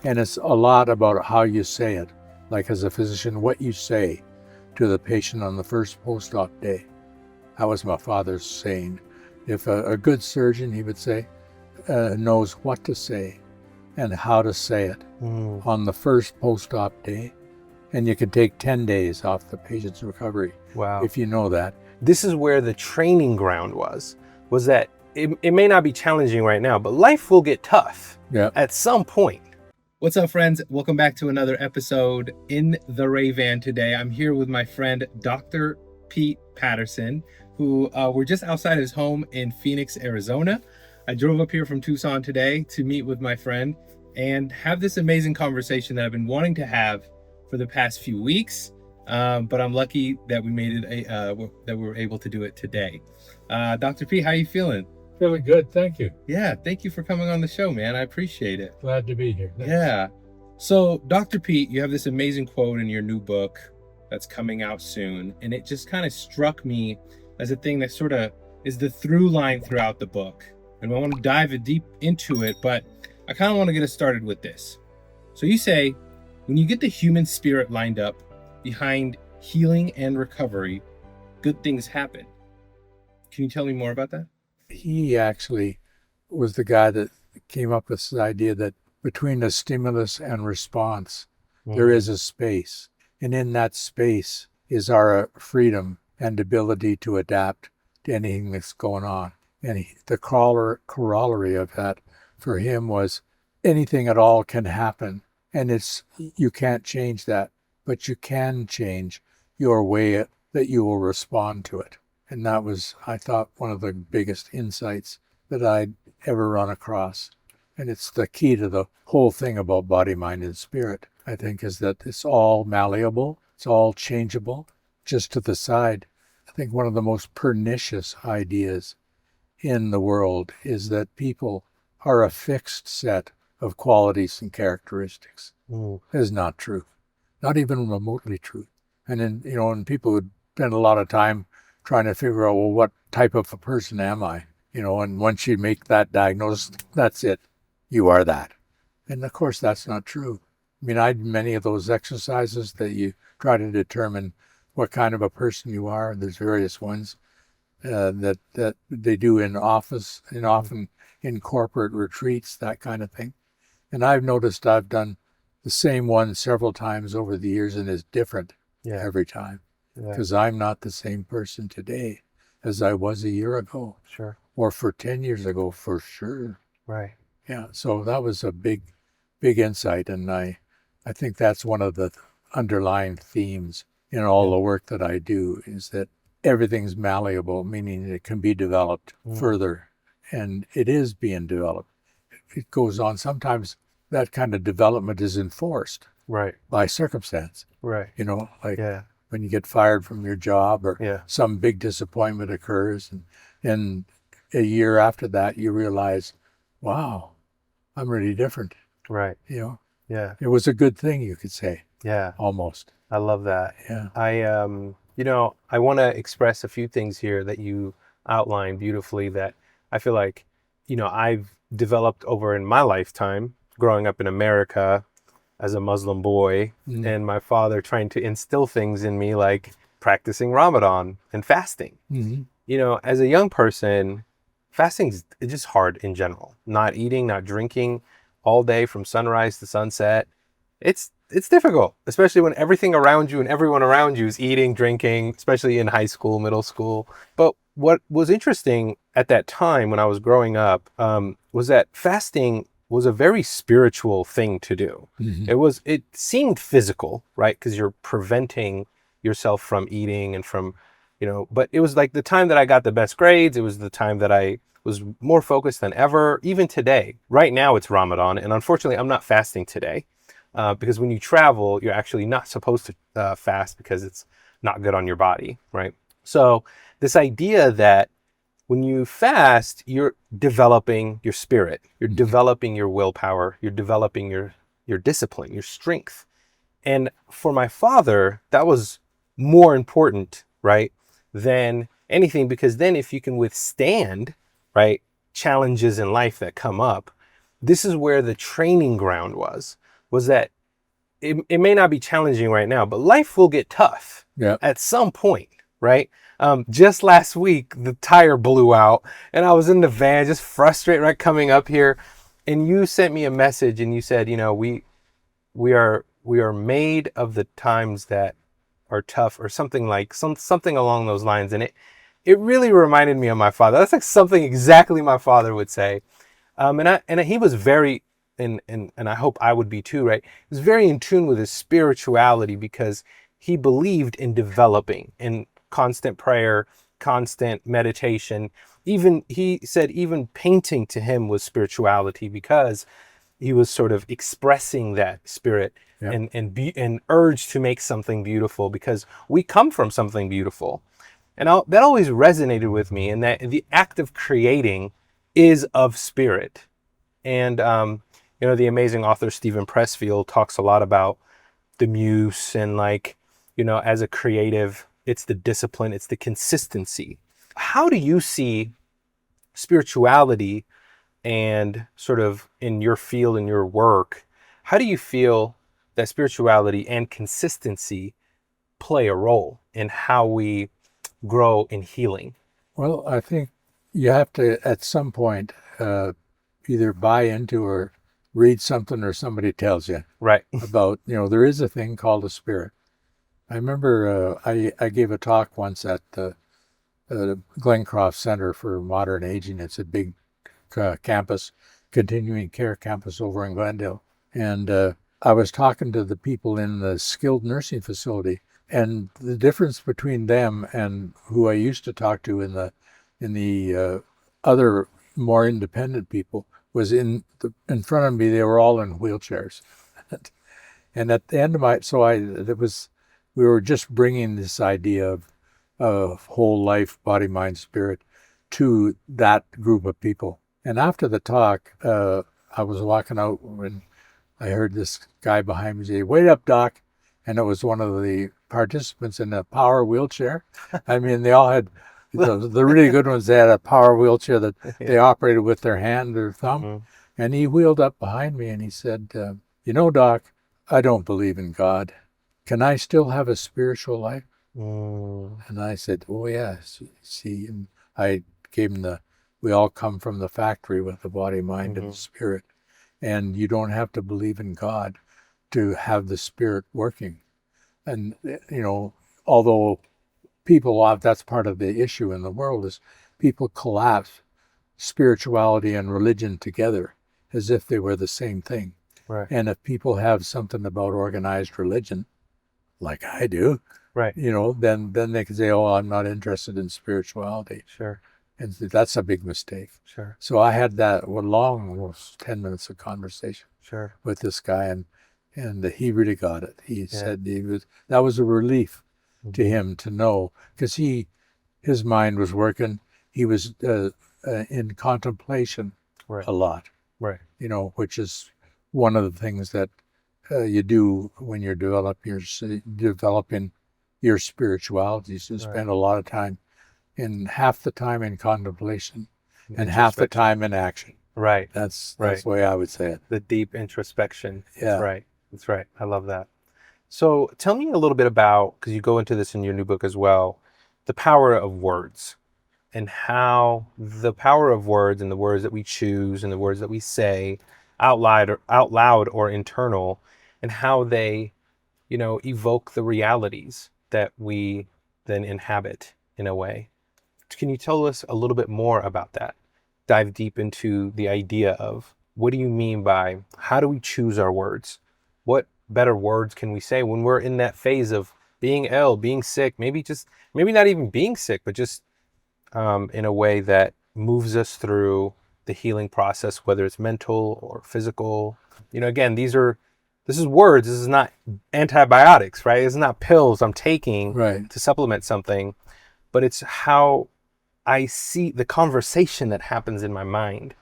And it's a lot about how you say it. Like as a physician, what you say to the patient on the first post-op day. That was my father's saying. If a good surgeon, he would say, knows what to say and how to say it on the first post-op day. And you can take 10 days off the patient's recovery. Wow. If you know that. This is where the training ground was that it may not be challenging right now, but life will get tough at some point. What's up, friends? Welcome back to another episode in the REA-VAN today. I'm here with my friend, Dr. Pete Patterson, who we're just outside his home in Phoenix, Arizona. I drove up here from Tucson today to meet with my friend and have this amazing conversation that I've been wanting to have for the past few weeks. But I'm lucky that we made it, that we were able to do it today. Dr. Pete, how are you feeling? Feeling good, thank you. Yeah, thank you for coming on the show, man. I appreciate it. Glad to be here. Thanks. Yeah. So, Dr. Pete, you have this amazing quote in your new book that's coming out soon, and it just kind of struck me as a thing that sort of is the through line throughout the book. And I want to dive deep into it, but I kind of want to get us started with this. So you say, when you get the human spirit lined up behind healing and recovery, good things happen. Can you tell me more about that? He actually was the guy that came up with this idea that between the stimulus and response, there is a space. And in that space is our freedom and ability to adapt to anything that's going on. And the corollary of that for him was anything at all can happen. And you can't change that, but you can change your way that you will respond to it. And that was, I thought, one of the biggest insights that I'd ever run across. And it's the key to the whole thing about body, mind, and spirit, I think, is that it's all malleable, it's all changeable, just to the side. I think one of the most pernicious ideas in the world is that people are a fixed set of qualities and characteristics. That is not true, not even remotely true. And then, and people would spend a lot of time trying to figure out, well, what type of a person am I? And once you make that diagnosis, that's it. You are that. And of course, that's not true. I mean, I did many of those exercises that you try to determine what kind of a person you are. There's various ones that they do in office and often in corporate retreats, that kind of thing. And I've noticed I've done the same one several times over the years, and it's different every time. Because I'm not the same person today as I was a year ago. Sure. Or for 10 years ago, for sure. Right. Yeah, so that was a big insight. And I think that's one of the underlying themes in all the work that I do, is that everything's malleable, meaning it can be developed further. And it is being developed. It goes on. Sometimes that kind of development is enforced by circumstance. Right. When you get fired from your job or some big disappointment occurs, and a year after that you realize, wow, I'm really different. Right. Yeah. It was a good thing, you could say. Yeah. Almost. I love that. Yeah. I want to express a few things here that you outlined beautifully that I feel like, I've developed over in my lifetime, growing up in America as a Muslim boy, and my father trying to instill things in me like practicing Ramadan and fasting. As a young person, fasting is just hard in general. Not eating, not drinking all day from sunrise to sunset. It's difficult, especially when everything around you and everyone around you is eating, drinking, especially in high school, middle school. But what was interesting at that time when I was growing up was that fasting was a very spiritual thing to do. It seemed physical, right? Because you're preventing yourself from eating and from, but it was like the time that I got the best grades. It was the time that I was more focused than ever, even today. Right now it's Ramadan, and unfortunately I'm not fasting today because when you travel, you're actually not supposed to fast because it's not good on your body, right? So this idea that when you fast, you're developing your spirit, you're developing your willpower, you're developing your discipline, your strength. And for my father, that was more important, right, than anything, because then if you can withstand, right, challenges in life that come up, this is where the training ground was. was that it may not be challenging right now, but life will get tough Yeah. at some point, right? Just last week, the tire blew out and I was in the van just frustrated, right, coming up here. And you sent me a message and you said, we are made of the times that are tough, or something like something along those lines. And it really reminded me of my father. That's like something exactly my father would say. And he was very, and I hope I would be too, right? He was very in tune with his spirituality because he believed in developing, in constant prayer, constant meditation. Even he said, even painting to him was spirituality because he was sort of expressing that spirit Yeah. and urge to make something beautiful because we come from something beautiful. And that always resonated with me, and that the act of creating is of spirit. And, the amazing author Stephen Pressfield talks a lot about the muse and as a creative, it's the discipline, it's the consistency. How do you see spirituality and sort of in your field, in your work, how do you feel that spirituality and consistency play a role in how we grow in healing? Well, I think you have to, at some point, either buy into or read something or somebody tells you Right. about, there is a thing called a spirit. I remember I gave a talk once at the Glencroft Center for Modern Aging. It's a big campus, continuing care campus over in Glendale. And I was talking to the people in the skilled nursing facility, and the difference between them and who I used to talk to in the other more independent people was in front of me. They were all in wheelchairs, and at the end of we were just bringing this idea of whole life, body, mind, spirit to that group of people. And after the talk, I was walking out when I heard this guy behind me say, "Wait up, Doc." And it was one of the participants in a power wheelchair. I mean, they all had, the really good ones, they had a power wheelchair that they operated with their hand or thumb. Mhm. And he wheeled up behind me and he said, Doc, I don't believe in God. Can I still have a spiritual life? And I said, oh, yes. See, and I gave him we all come from the factory with the body, mind, and the spirit. And you don't have to believe in God to have the spirit working. And, although that's part of the issue in the world, is people collapse spirituality and religion together as if they were the same thing. Right. And if people have something about organized religion, like I do, Right. then they can say, oh, I'm not interested in spirituality. Sure. And that's a big mistake. Sure. So I had that long, almost 10 minutes of conversation Sure. with this guy, and he really got it. He said that was a relief to him to know, because his mind was working. He was in contemplation Right. a lot, Right. which is one of the things that you do when you're developing your spirituality. So you spend a lot of time, half the time in contemplation and half the time in action. Right. That's Right. the way I would say it. The deep introspection. Yeah. That's right. That's right. I love that. So tell me a little bit about, because you go into this in your new book as well, the power of words, and how the power of words and the words that we choose and the words that we say out loud or internal, and how they, evoke the realities that we then inhabit in a way. Can you tell us a little bit more about that? Dive deep into the idea of, what do you mean by, how do we choose our words? What better words can we say when we're in that phase of being ill, being sick, maybe not even being sick, but just in a way that moves us through the healing process, whether it's mental or physical. Again, this is words. This is not antibiotics, right? It's not pills I'm taking to supplement something, but it's how I see the conversation that happens in my mind,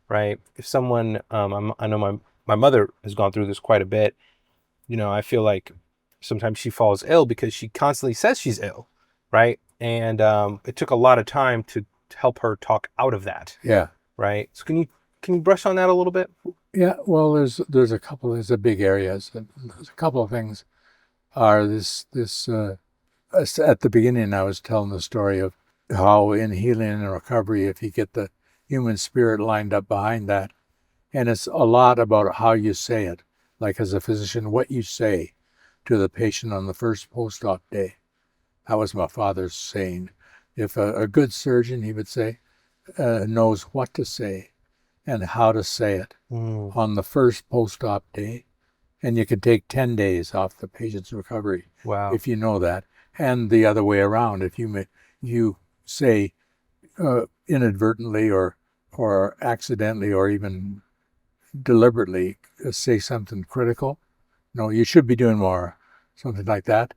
right? If someone, I know my mother has gone through this quite a bit. I feel like sometimes she falls ill because she constantly says she's ill, right? And it took a lot of time to help her talk out of that. Yeah. Right. So can you brush on that a little bit? Yeah, well, there's a couple. There's a big areas. There's a couple of things. Are at the beginning, I was telling the story of how in healing and recovery, if you get the human spirit lined up behind that, and it's a lot about how you say it. Like as a physician, what you say to the patient on the first post-op day. That was my father's saying. If a good surgeon, he would say, knows what to say and how to say it Mm, on the first post-op day, and you can take 10 days off the patient's recovery wow. if you know that, and the other way around. If you say inadvertently or accidentally or even deliberately say something critical, no, you should be doing more, something like that,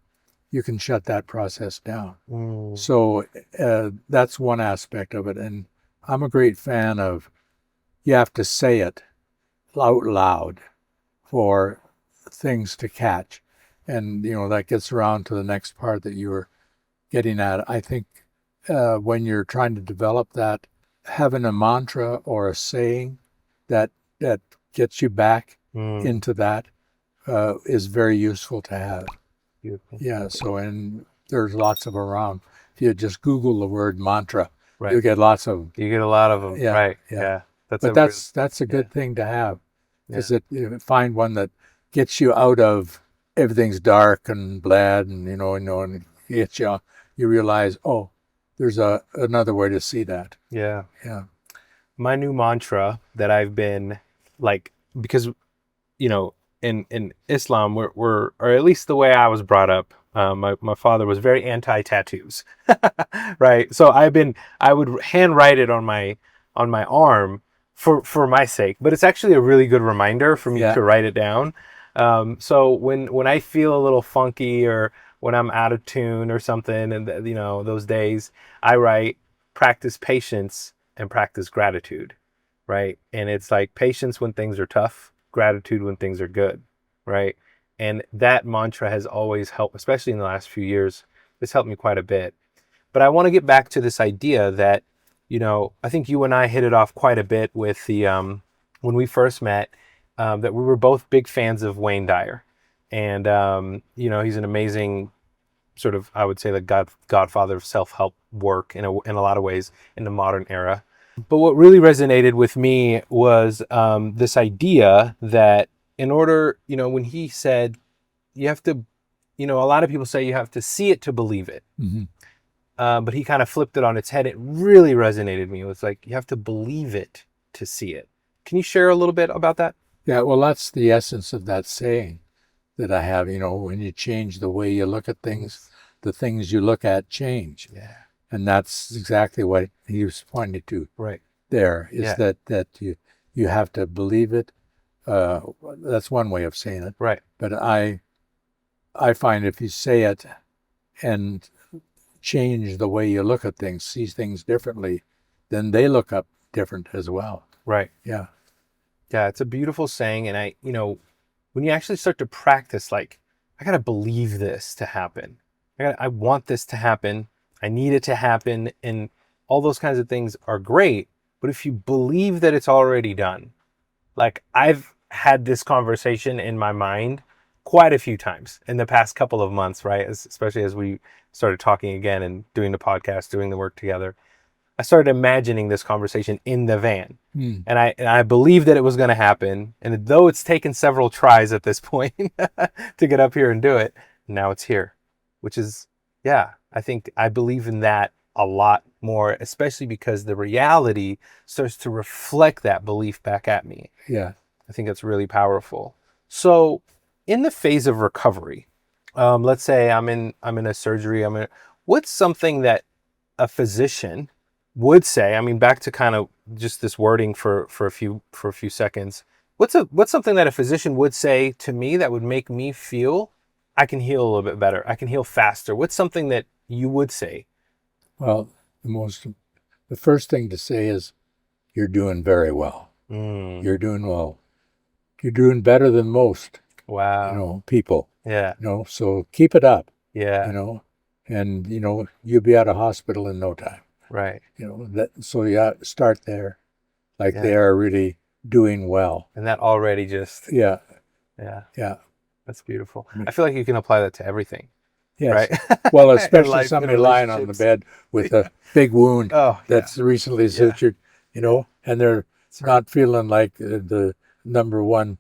you can shut that process down. Mm, So that's one aspect of it. And I'm a great fan of you have to say it out loud for things to catch. And, that gets around to the next part that you were getting at. I think when you're trying to develop that, having a mantra or a saying that that gets you back mm, into that is very useful to have. beautiful. Yeah, so and there's lots of around. If you just Google the word mantra, Right. you'll get lots of them. You get a lot of them. Yeah, Right. yeah. Yeah. That's But a real, that's a yeah. good thing to have. Yeah. Is that you find one that gets you out of everything's dark and bad, and and gets you. You realize, oh, there's another way to see that. Yeah. Yeah, My new mantra that I've been like, because in Islam, or at least the way I was brought up, my father was very anti tattoos, right? So I would handwrite it on my arm for my sake, but it's actually a really good reminder for me yeah, to write it down. So when I feel a little funky or when I'm out of tune or something, and those days, I write practice patience and practice gratitude, right? And it's like patience when things are tough, gratitude when things are good, right? And that mantra has always helped, especially in the last few years. It's helped me quite a bit. But I want to get back to this idea that, I think you and I hit it off quite a bit with the when we first met, that we were both big fans of Wayne Dyer, and he's an amazing sort of, I would say, the godfather of self-help work in a lot of ways in the modern era. But what really resonated with me was this idea that in order, when he said you have to, a lot of people say you have to see it to believe it. hmm But he kind of flipped it on its head. It really resonated with me. It was like you have to believe it to see it. Can you share a little bit about that? yeah. Well, that's the essence of that saying that I have. When you change the way you look at things, the things you look at change, Yeah. and that's exactly what he was pointing to. Right. There is Yeah. that you have to believe it. Uh, that's one way of saying it. Right. But I find if you say it and change the way you look at things, see things differently, then they look up different as well. Right. Yeah. Yeah. It's a beautiful saying. And when you actually start to practice, like, I got to believe this to happen. I want this to happen. I need it to happen. And all those kinds of things are great. But if you believe that it's already done, like I've had this conversation in my mind quite a few times in the past couple of months, right? Especially as we started talking again and doing the podcast, doing the work together. I started imagining this conversation in the van. Mm. And I believed that it was going to happen. And though it's taken several tries at this point to get up here and do it, now it's here, which is, yeah, I think I believe in that a lot more, especially because the reality starts to reflect that belief back at me. Yeah. I think that's really powerful. So, in the phase of recovery, let's say I'm in a surgery. What's something that a physician would say? I mean, back to kind of just this wording for a few seconds. What's something that a physician would say to me that would make me feel I can heal a little bit better? I can heal faster. What's something that you would say? Well, the first thing to say is you're doing very well. Mm, You're doing well. You're doing better than most, wow. people. Yeah. So keep it up. You Yeah. know, and you'll be out of hospital in no time. Right. So yeah, start there. Like Yeah. they are really doing well. And that already just, Yeah, yeah, yeah, that's beautiful. I feel like you can apply that to everything, yes. right? Well, In especially life, in somebody lying on the relationships. bed with a big wound Oh, yeah. that's recently Yeah. sutured, and they're That's right. not feeling like the number one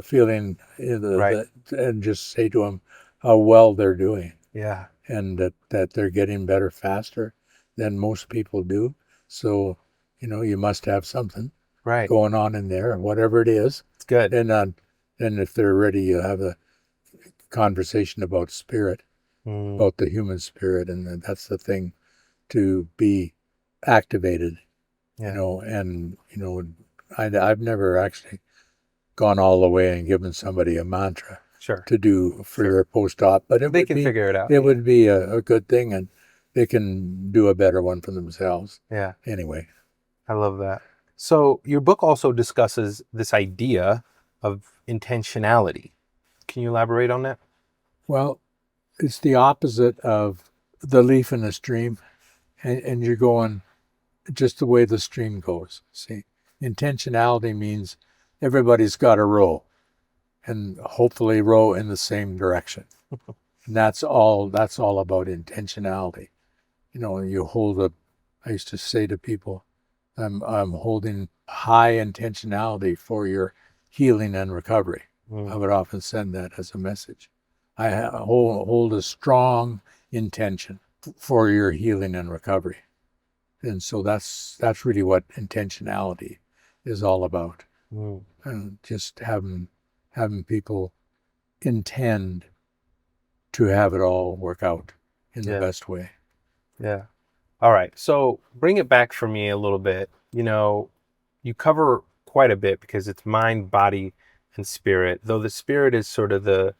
feeling, Right. and just say to them how well they're doing, Yeah. and that they're getting better faster than most people do. So, you must have something Right. going on in there, whatever it is. It's good. Then if they're ready, you have a conversation about spirit, Mm, about the human spirit, and that's the thing to be activated, yeah. and I've never actually gone all the way and given somebody a mantra Sure. to do for Sure. their post-op, but They can figure it out. it would be a good thing, and they can do a better one for themselves. Yeah. Anyway, I love that. So your book also discusses this idea of intentionality. Can you elaborate on that? well, it's the opposite of the leaf in the stream, and you're going just the way the stream goes. See, intentionality means everybody's got to row, and hopefully row in the same direction. And that's all about intentionality. You hold up. I used to say to people, I'm holding high intentionality for your healing and recovery. I Mm, would often send that as a message. I hold a strong intention for your healing and recovery. And so that's really what intentionality is all about. mm, And just having people intend to have it all work out in the yeah. best way. Yeah. All right. So bring it back for me a little bit. You cover quite a bit because it's mind, body, and spirit, though the spirit is sort of the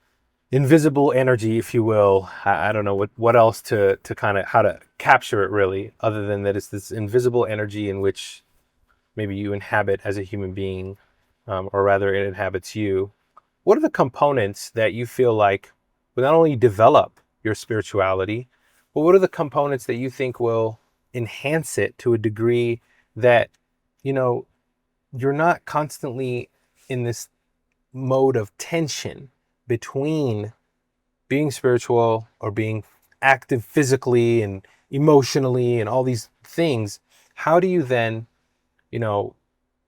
invisible energy, if you will. I don't know what else to kind of how to capture it really, other than that it's this invisible energy in which maybe you inhabit as a human being, or rather it inhabits you. What are the components that you feel like will not only develop your spirituality, but what are the components that you think will enhance it to a degree that, you know, you're not constantly in this mode of tension between being spiritual or being active physically and emotionally and all these things? How do you then, you know,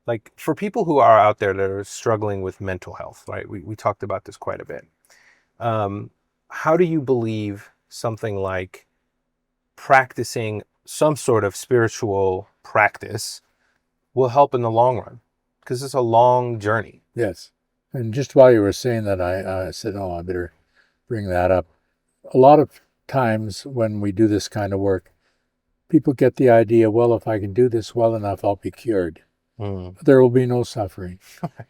like for people who are out there that are struggling with mental health, right? We talked about this quite a bit. How do you believe something like practicing some sort of spiritual practice will help in the long run? Because it's a long journey. Yes. And just while you were saying that, I said, oh, I better bring that up. A lot of times when we do this kind of work, people get the idea, well, if I can do this well enough, I'll be cured. Mm. There will be no suffering.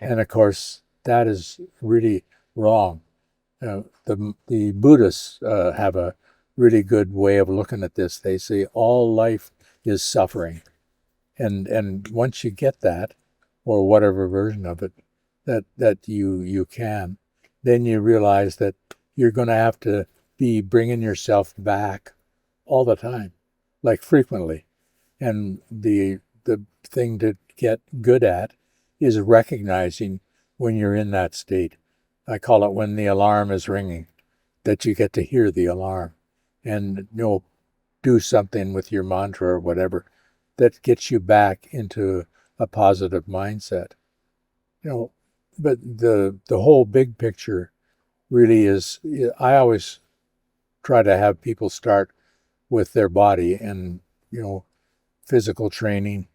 And of course, that is really wrong. The Buddhists have a really good way of looking at this. They say all life is suffering. And once you get that, or whatever version of it that you can, then you realize that you're going to have to be bringing yourself back all the time, like frequently. And the thing to get good at is recognizing when you're in that state. I call it when the alarm is ringing, that you get to hear the alarm, and do something with your mantra or whatever that gets you back into a positive mindset. you know but the whole big picture really is, I always try to have people start with their body and physical training,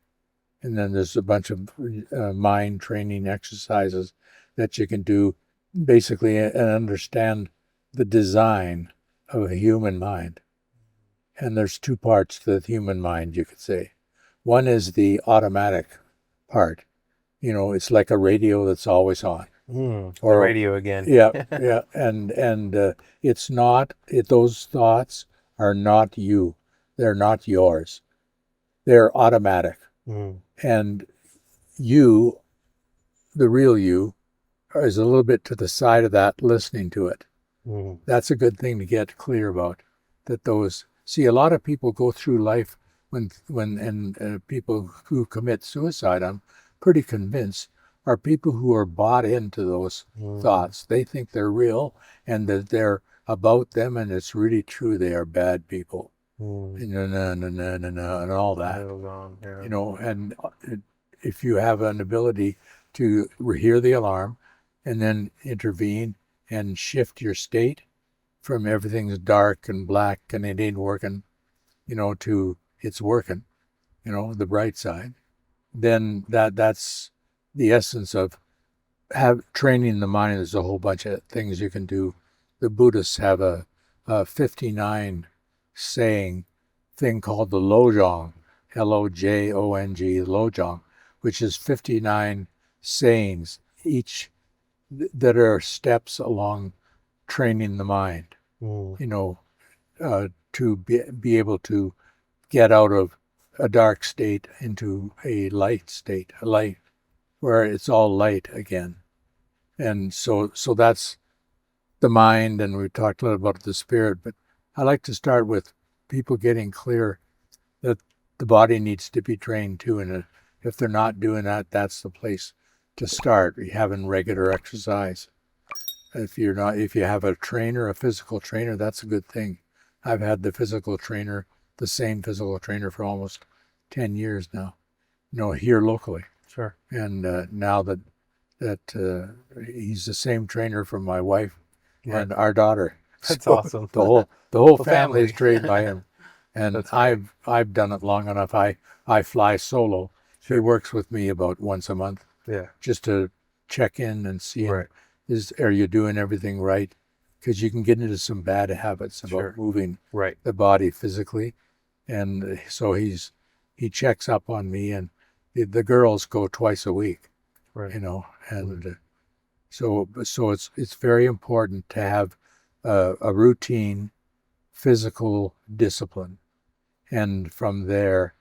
and then there's a bunch of mind training exercises that you can do basically, and understand the design of a human mind. And there's two parts to the human mind, you could say. One is the automatic part. It's like a radio that's always on. The Or radio again. yeah, yeah, and it's not. Those thoughts are not you. They're not yours. They're automatic. Mm, And you, the real you, is a little bit to the side of that, listening to it. mm, That's a good thing to get clear about. That those see, a lot of people go through life when and people who commit suicide, pretty convinced, are people who are bought into those thoughts. They think they're real and that they're about them, and it's really true. They are bad people, and all that. Yeah. You know, and if you have an ability to hear the alarm and then intervene and shift your state from everything's dark and black and it ain't working, you know, to it's working, you know, the bright side, then that's the essence of training the mind. There's a whole bunch of things you can do. The Buddhists have a 59 saying thing called the Lojong, Lojong, Lojong, which is 59 sayings, each that are steps along training the mind, you know, to be able to get out of a dark state into a light state, a light where it's all light again. And so that's the mind, and we talked a little about the spirit, but I like to start with people getting clear that the body needs to be trained too, and if they're not doing that, that's the place to start. Having regular exercise. If you have a trainer, a physical trainer, that's a good thing. I've had the same physical trainer for almost 10 years now, you know, here locally. Sure. And now that he's the same trainer for my wife and our daughter. That's So awesome. The whole family family. is trained by him. And I've done it long enough. I fly solo. Sure. He works with me about once a month. Yeah. Just to check in and see Right. are you doing everything right? Because you can get into some bad habits about Sure. moving Right. the body physically. And so he checks up on me, and the girls go twice a week, Right. you know, and so it's very important to have a routine physical discipline, and from there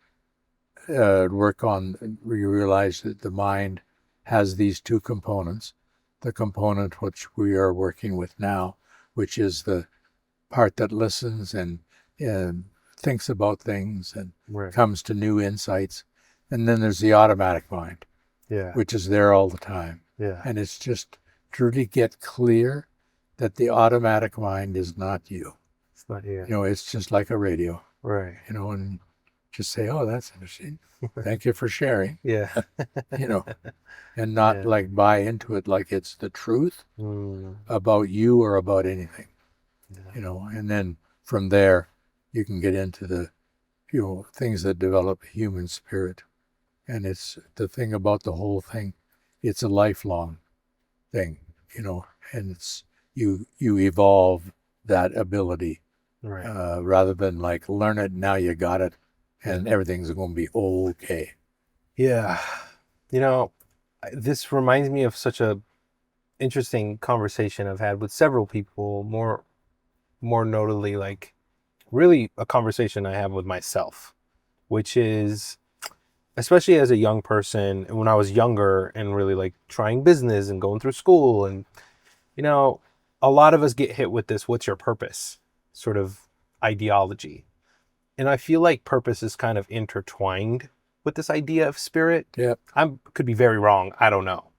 work on. We realize that the mind has these two components: the component which we are working with now, which is the part that listens and thinks about things and Right. comes to new insights. And then there's the automatic mind, Yeah. which is there all the time. Yeah. And it's just to really get clear that the automatic mind is not you. It's not you. You know, it's just like a radio, Right. you know, and just say, oh, that's interesting. Thank you for sharing, Yeah. you know, and not Yeah. like buy into it like it's the truth about you or about anything, you know, and then from there you can get into the, you know, things that develop human spirit. And it's the thing about the whole thing. It's a lifelong thing, you know, and it's you evolve that ability Right. rather than like learn it, now you got it, and everything's going to be okay. Yeah. You know, this reminds me of such a interesting conversation I've had with several people, more notably, like really a conversation I have with myself, which is, especially as a young person, and when I was younger and really like trying business and going through school, and you know, a lot of us get hit with this "what's your purpose" sort of ideology, and I feel like purpose is kind of intertwined with this idea of spirit. Yeah. I could be very wrong, I don't know,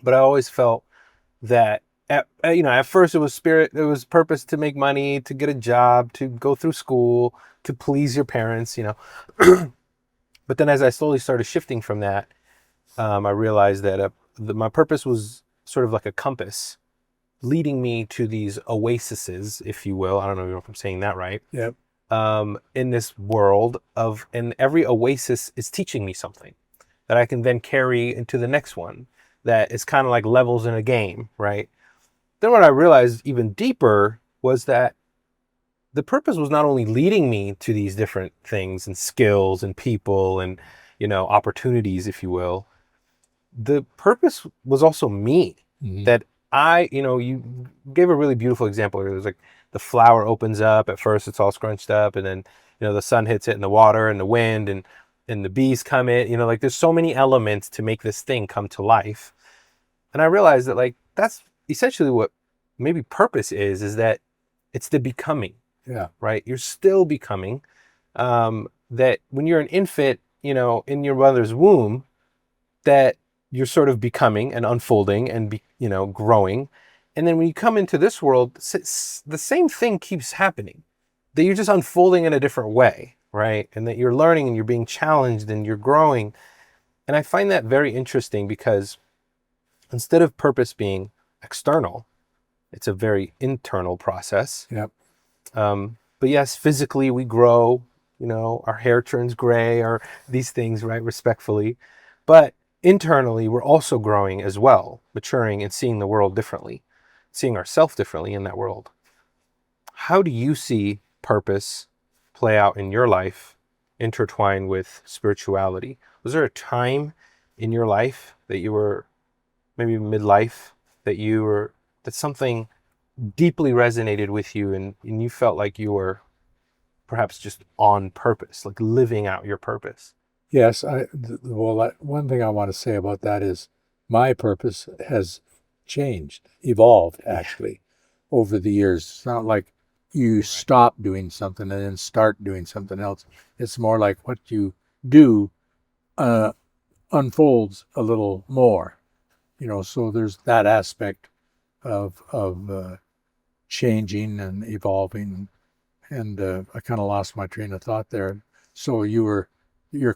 but I always felt that at first it was spirit, it was purpose to make money, to get a job, to go through school, to please your parents, you know. But then as I slowly started shifting from that, I realized that my purpose was sort of like a compass leading me to these oases, if you will. I don't know if I'm saying that right. Yep. In this world and every oasis is teaching me something that I can then carry into the next one. That is kind of like levels in a game, right? Then what I realized even deeper was that the purpose was not only leading me to these different things and skills and people and, you know, opportunities, if you will. The purpose was also me. Mm-hmm. That you gave a really beautiful example. It was like the flower opens up. At first it's all scrunched up, and then, you know, the sun hits it and the water and the wind and the bees come in, you know, like there's so many elements to make this thing come to life. And I realized that like, that's essentially what maybe purpose is that it's the becoming. Yeah. Right. You're still becoming. That when you're an infant, you know, in your mother's womb, that you're sort of becoming and unfolding and growing. And then when you come into this world, the same thing keeps happening, that you're just unfolding in a different way, right? And that you're learning and you're being challenged and you're growing. And I find that very interesting because instead of purpose being external, it's a very internal process. Yep. But yes, physically we grow, our hair turns gray or these things, right? Respectfully. But internally, we're also growing as well, maturing and seeing the world differently, seeing ourselves differently in that world. How do you see purpose play out in your life, intertwined with spirituality? Was there a time in your life that you were maybe midlife that something deeply resonated with you and you felt like you were perhaps just on purpose, like living out your purpose? Yes. One thing I want to say about that is my purpose has changed, evolved actually over the years. It's not like you stop doing something and then start doing something else. It's more like what you do unfolds a little more, so there's that aspect of changing and evolving. And I kind of lost my train of thought there. So your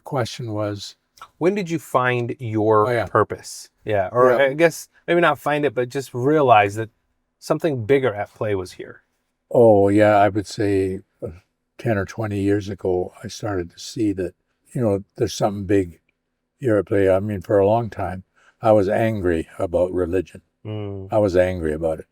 question was, when did you find your purpose? Yeah. Or Yeah. I guess maybe not find it, but just realize that something bigger at play was here. Oh yeah, I would say 10 or 20 years ago, I started to see that, there's something big here at play. I mean, for a long time, I was angry about religion. I was angry about it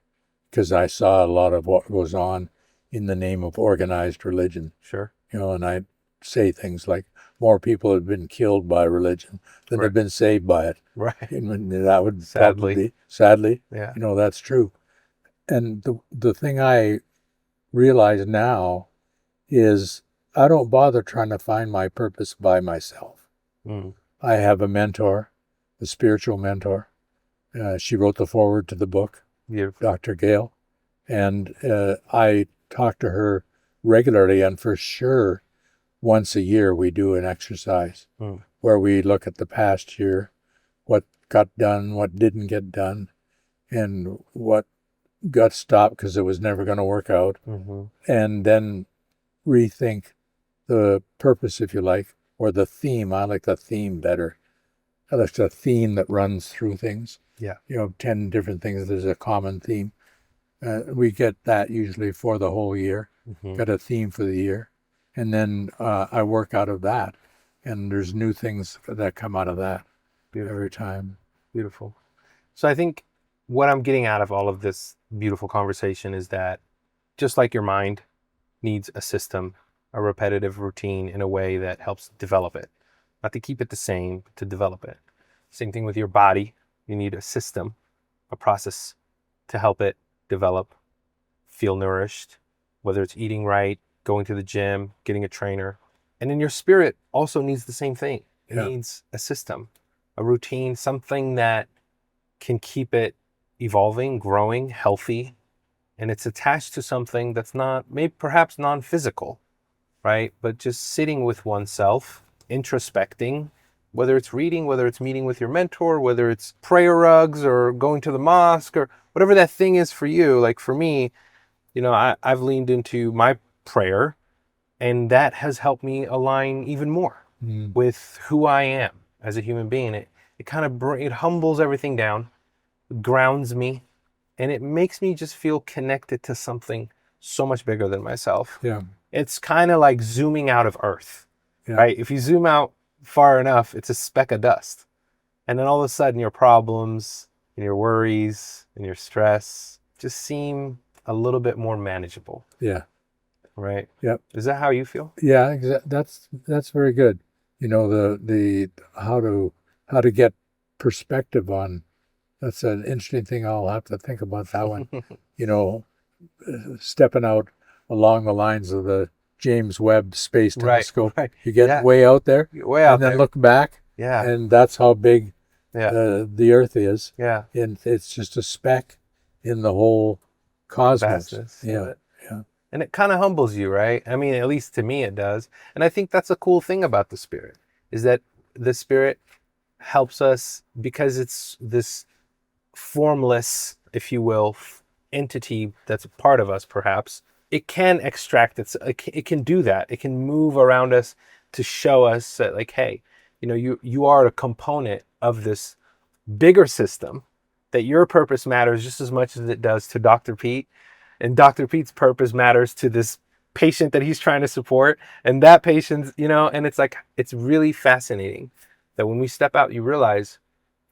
because I saw a lot of what goes on in the name of organized religion. Sure. And I'd say things like more people have been killed by religion than have been saved by it. Right. And that would Sadly. sadly, Yeah. That's true. And the thing I realize now is I don't bother trying to find my purpose by myself. I have a mentor, a spiritual mentor. She wrote the foreword to the book, Dr. Gail. And I talk to her regularly, and for sure, once a year we do an exercise where we look at the past year, what got done, what didn't get done, and what got stopped because it was never going to work out, and then rethink the purpose, if you like, or the theme. I like the theme better. I like the theme that runs through things. Yeah. 10 different things. There's a common theme. We get that usually for the whole year, got a theme for the year. And then I work out of that. And there's new things that come out of that every time. Beautiful. So I think what I'm getting out of all of this beautiful conversation is that just like your mind needs a system, a repetitive routine in a way that helps develop it, not to keep it the same, but to develop it. Same thing with your body. You need a system, a process to help it develop, feel nourished, whether it's eating right, going to the gym, getting a trainer. And then your spirit also needs the same thing. It needs a system, a routine, something that can keep it evolving, growing, healthy. And it's attached to something that's not, maybe perhaps non-physical, right? But just sitting with oneself, introspecting, whether it's reading, whether it's meeting with your mentor, whether it's prayer rugs or going to the mosque or whatever that thing is for you. Like for me, I've leaned into my prayer, and that has helped me align even more with who I am as a human being. It kind of it humbles everything down, grounds me, and it makes me just feel connected to something so much bigger than myself. Yeah. It's kind of like zooming out of Earth, right? If you zoom out far enough, it's a speck of dust. And then all of a sudden your problems and your worries and your stress just seem a little bit more manageable. Yeah. Right? Yep. Is that how you feel? Yeah, that's very good. The how to get perspective on, that's an interesting thing. I'll have to think about that one. Stepping out along the lines of the James Webb Space Telescope. Right. You get way out there, way out and then there. look back, and that's how big the Earth is. Yeah. And it's just a speck in the whole cosmos. Vastness. Yeah. And it kind of humbles you, right? I mean, at least to me it does. And I think that's a cool thing about the Spirit, is that the Spirit helps us because it's this formless, if you will, entity that's a part of us, perhaps. It can extract it can do that. It can move around us to show us that, like, hey, you are a component of this bigger system, that your purpose matters just as much as it does to Dr. Pete, and Dr. Pete's purpose matters to this patient that he's trying to support, and that patient's, and it's like, it's really fascinating that when we step out, you realize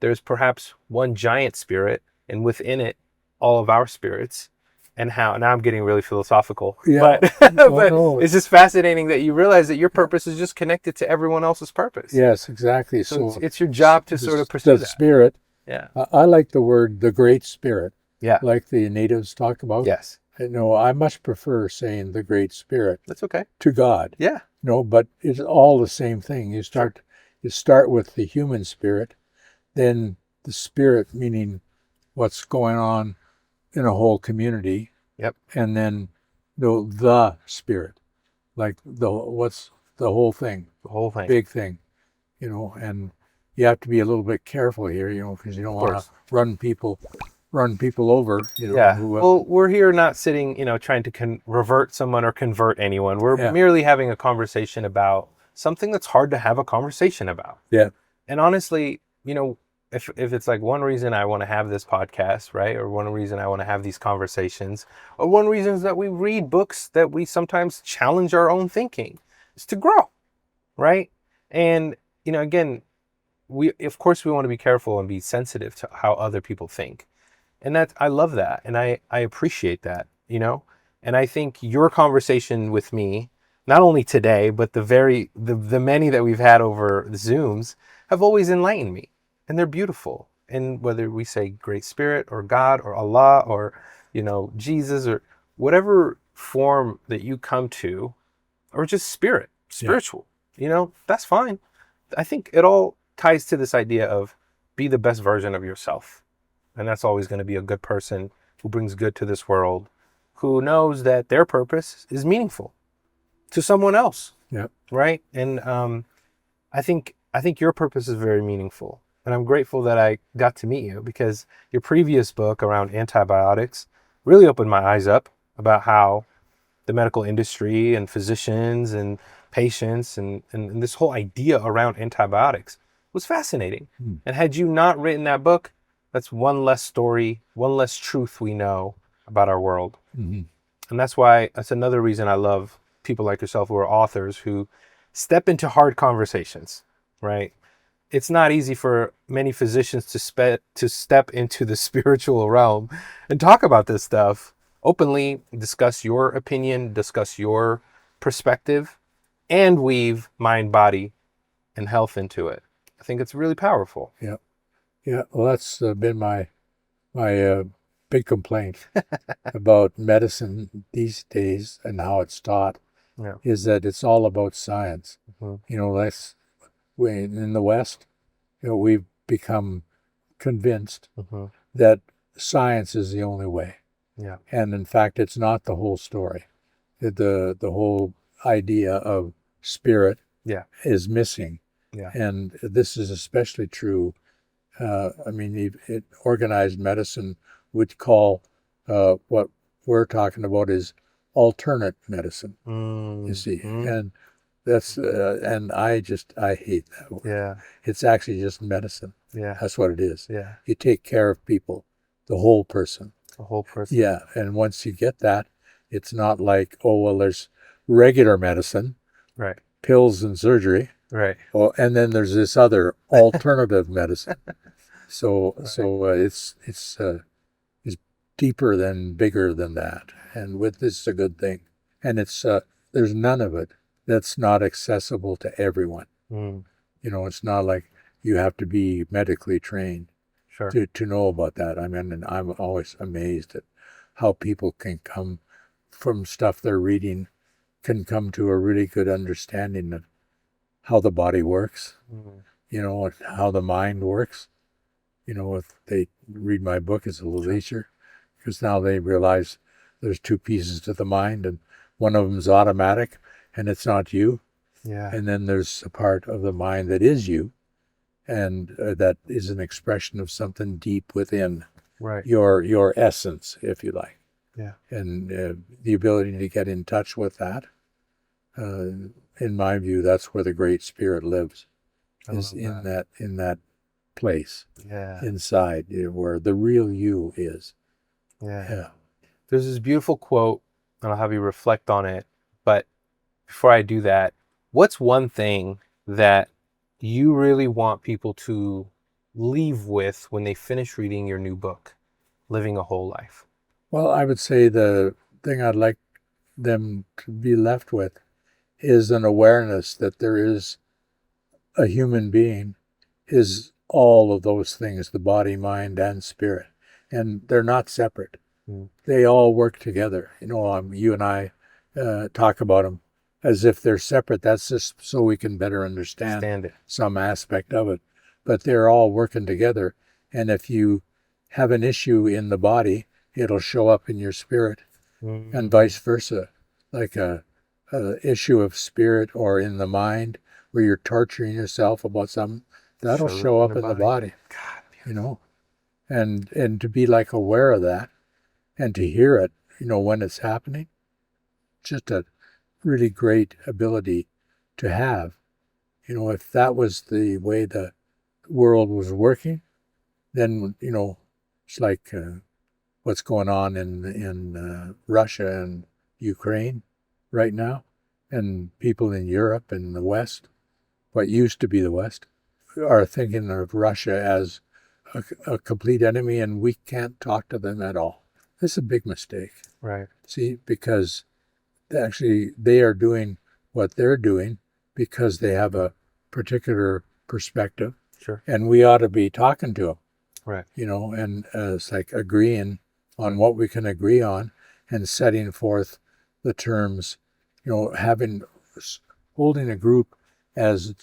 there's perhaps one giant spirit, and within it, all of our spirits. And how, now I'm getting really philosophical, Yeah. but No. it's just fascinating that you realize that your purpose is just connected to everyone else's purpose. Yes, exactly. So it's your job to sort of pursue the that. spirit. Yeah. I like the word the Great Spirit. Yeah. Like the natives talk about. Yes. No, I much prefer saying the Great Spirit. That's okay. To God. Yeah. No, but it's all the same thing. You start with the human spirit, then the spirit, meaning what's going on in a whole community. Yep. And then the spirit, like what's the whole thing. The whole thing. Big thing, and you have to be a little bit careful here, because you don't want to run people over. Yeah. Well, we're here not sitting, trying to revert someone or convert anyone. We're merely having a conversation about something that's hard to have a conversation about. Yeah. And honestly, if it's like one reason I want to have this podcast, right? Or one reason I want to have these conversations, or one reason is that we read books that we sometimes challenge our own thinking, is to grow, right? And, again, of course we want to be careful and be sensitive to how other people think. And I love that. And I appreciate that, and I think your conversation with me, not only today, but the many that we've had over the Zooms, have always enlightened me. And they're beautiful. And whether we say Great Spirit or God or Allah or, Jesus or whatever form that you come to, or just spiritual, that's fine. I think it all ties to this idea of be the best version of yourself. And that's always going to be a good person who brings good to this world, who knows that their purpose is meaningful to someone else. Yeah. Right. And I think your purpose is very meaningful. And I'm grateful that I got to meet you, because your previous book around antibiotics really opened my eyes up about how the medical industry and physicians and patients and this whole idea around antibiotics was fascinating. And had you not written that book, that's one less story, one less truth we know about our world. Mm-hmm. And that's another reason I love people like yourself who are authors, who step into hard conversations, right? It's not easy for many physicians to step into the spiritual realm and talk about this stuff openly, discuss your opinion, discuss your perspective, and weave mind, body, and health into it. I think it's really powerful. Yeah. Yeah. Well, that's been my big complaint about medicine these days and how it's taught, is that it's all about science. Mm-hmm. That's in the West, we've become convinced that science is the only way. Yeah. And in fact, it's not the whole story. The whole idea of spirit is missing. Yeah. And this is especially true. Organized medicine would call what we're talking about is alternate medicine. You see, and that's and I hate that word. Yeah, it's actually just medicine. Yeah, that's what it is. Yeah, you take care of people, the whole person. The whole person. Yeah, and once you get that, it's not like, oh well, there's regular medicine, right? Pills and surgery, right? Oh, and then there's this other alternative medicine. So it's deeper than, bigger than that, and with this is a good thing. And it's there's none of it that's not accessible to everyone. It's not like you have to be medically trained to know about that. And I'm always amazed at how people can come from stuff they're reading, can come to a really good understanding of how the body works, and how the mind works. If they read my book as a little leisure, because now they realize there's two pieces to the mind, and one of them is automatic, and it's not you. Yeah. And then there's a part of the mind that is you, and that is an expression of something deep within Right. your essence, if you like. Yeah. And the ability to get in touch with that, in my view, that's where the Great Spirit lives, I is love in that place Yeah. inside, where the real you is. Yeah. Yeah. There's this beautiful quote, and I'll have you reflect on it. But before I do that, what's one thing that you really want people to leave with when they finish reading your new book, Living a Whole Life? Well, I would say the thing I'd like them to be left with is an awareness that there is a human being is all of those things, the body, mind, and spirit. And they're not separate. Mm. They all work together. You and I talk about them as if they're separate. That's just so we can better understand Stand it. some aspect of it. But they're all working together. And if you have an issue in the body, it'll show up in your spirit, and vice versa. Like a issue of spirit or in the mind where you're torturing yourself about something, that'll Shows show in up in the body, God, you know. And to be like aware of that and to hear it, when it's happening, just a really great ability to have. If that was the way the world was working, then it's like what's going on in Russia and Ukraine right now, and people in Europe and the West, what used to be the West, are thinking of Russia as a complete enemy, and we can't talk to them at all. This is a big mistake. Right. See, because actually they are doing what they're doing because they have a particular perspective, Sure. and we ought to be talking to them. Right. And it's like agreeing on what we can agree on and setting forth the terms, holding a group as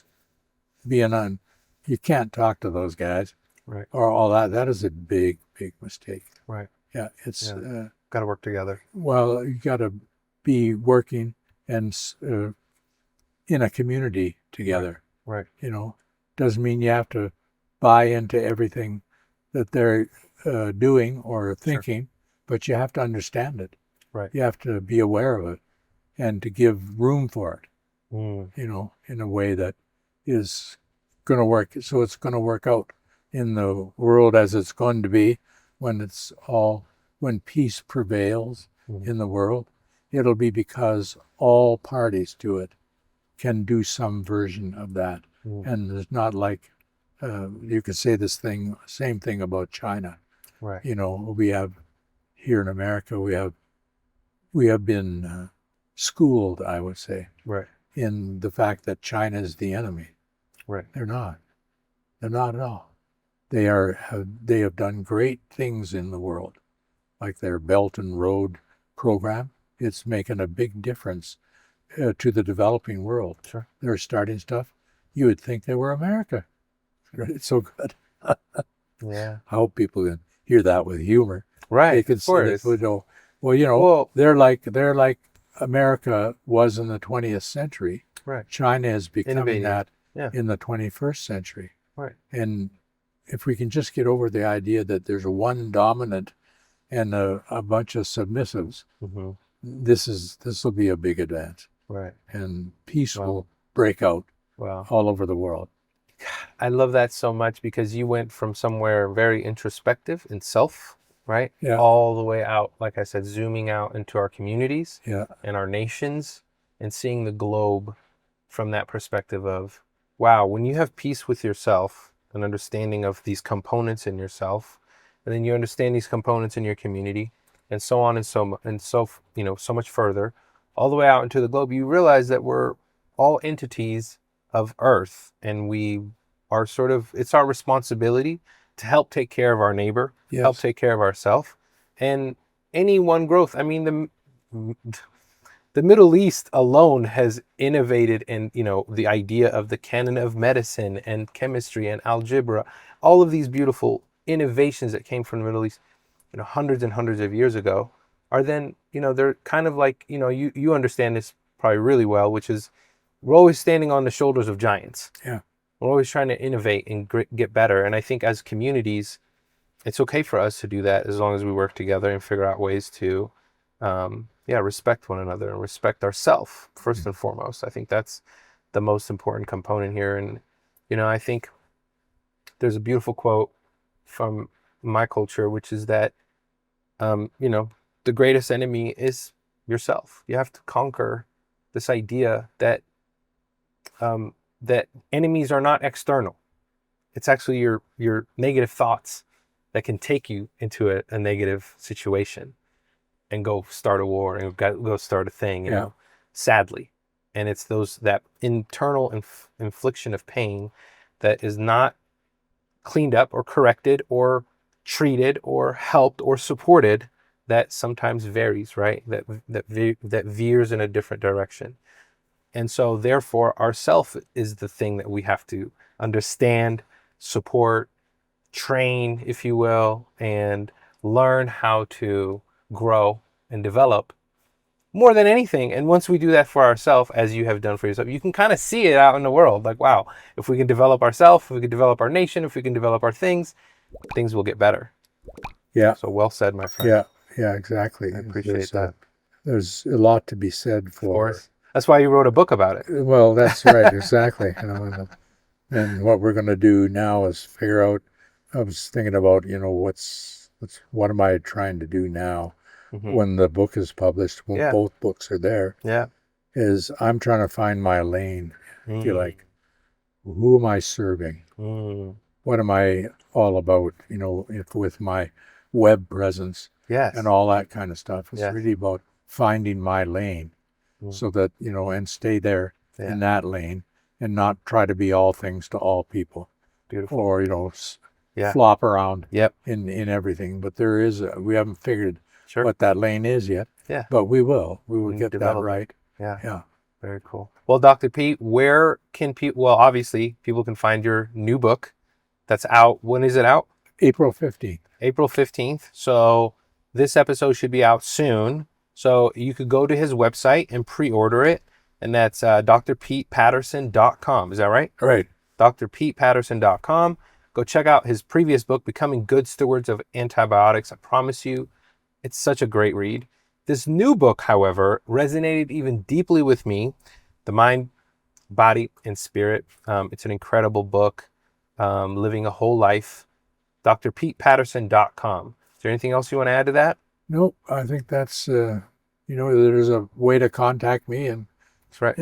being on, you can't talk to those guys. Right. Or all that. That is a big, big mistake. Right. Yeah. It's, Got to work together. well, you got to be working and in a community together. Right. Doesn't mean you have to buy into everything that they're doing or thinking, but you have to understand it. Right. You have to be aware of it and to give room for it, Mm. in a way that is going to work. So it's going to work out in the world as it's going to be when peace prevails in the world. It'll be because all parties to it can do some version of that. And it's not like you could say same thing about China. Right. We have here in America, we have been schooled, I would say, Right. in the fact that China is the enemy. Right. They're not. They're not at all. They have done great things in the world, like their Belt and Road program. It's making a big difference to the developing world. Sure. They're starting stuff. You would think they were America. It's so good. Yeah. I hope people can hear that with humor. Right. They can Of course. see that. Well, they're like America was in the 20th century. Right. China is becoming Innovating. that Yeah. in the 21st century. Right. And if we can just get over the idea that there's one dominant and a bunch of submissives, Mm-hmm. this will be a big advance. Right. And peace will break out all over the world. I love that so much because you went from somewhere very introspective in self, right? Yeah. All the way out, like I said, zooming out into our communities Yeah. and our nations and seeing the globe from that perspective of, wow, when you have peace with yourself, an understanding of these components in yourself, and then you understand these components in your community, and so on and so much further, all the way out into the globe, you realize that we're all entities of Earth, and we are it's our responsibility to help take care of our neighbor, Yes. help take care of ourselves, and any one growth. I mean, the Middle East alone has innovated in, the idea of the canon of medicine and chemistry and algebra, all of these beautiful innovations that came from the Middle East, hundreds and hundreds of years ago, are then, they're kind of like, you understand this probably really well, which is we're always standing on the shoulders of giants. Yeah. We're always trying to innovate and get better. And I think as communities, it's okay for us to do that as long as we work together and figure out ways to, respect one another and respect ourselves first and foremost. I think that's the most important component here. And, I think there's a beautiful quote from my culture, which is that, the greatest enemy is yourself. You have to conquer this idea that that enemies are not external. It's actually your negative thoughts that can take you into a negative situation and go start a war and go start a thing, sadly. And it's that internal infliction of pain that is not cleaned up or corrected or treated or helped or supported that sometimes varies, right? That veers in a different direction. And so therefore our self is the thing that we have to understand, support, train, if you will, and learn how to grow and develop more than anything. And once we do that for ourselves, as you have done for yourself, you can kind of see it out in the world. Like, wow, if we can develop ourselves, if we can develop our nation, if we can develop our things will get better. Yeah. So well said, my friend. Yeah, exactly. I appreciate that. There's a lot to be said for. Of course. That's why you wrote a book about it. Well, that's right, exactly. And what we're going to do now is figure out. I was thinking about, what am I trying to do now when the book is published, when both books are there. Yeah. Is I'm trying to find my lane, if you like. Who am I serving? What am I all about, with my web presence and all that kind of stuff. It's really about finding my lane so that, and stay there in that lane and not try to be all things to all people. Beautiful. Or, flop around in everything. But we haven't figured what that lane is yet. Yeah. But we will. We will get that right. Yeah. Yeah. Very cool. Well, Dr. Pete, where can people, obviously people can find your new book that's out. When is it out? April 15th. April 15th. So this episode should be out soon. So you could go to his website and pre-order it. And that's drpetepatterson.com. Is that right? Right. drpetepatterson.com. Go check out his previous book, Becoming Good Stewards of Antibiotics. I promise you, it's such a great read. This new book, however, resonated even deeply with me. The Mind, Body, and Spirit. It's an incredible book. Living a Whole Life. drpetepatterson.com. Is there anything else you want to add to that? Nope. I think that's, there's a way to contact me and that's right.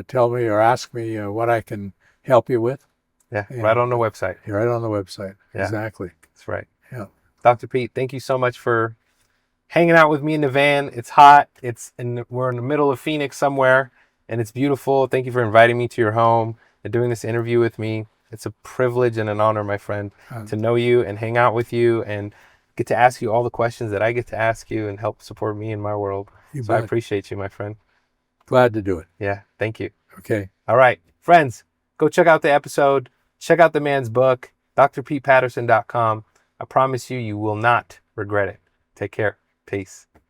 Tell me or ask me what I can help you with. Yeah, right on the website. Right on the website. Yeah. Exactly. That's right. Yeah. Dr. Pete, thank you so much for hanging out with me in the van. It's hot. We're in the middle of Phoenix somewhere, and it's beautiful. Thank you for inviting me to your home and doing this interview with me. It's a privilege and an honor, my friend, to know you and hang out with you and get to ask you all the questions that I get to ask you and help support me in my world. So I appreciate you, my friend. Glad to do it. Yeah, thank you. Okay. All right, friends, go check out the episode. Check out the man's book, drpetepatterson.com. I promise you, you will not regret it. Take care. Peace.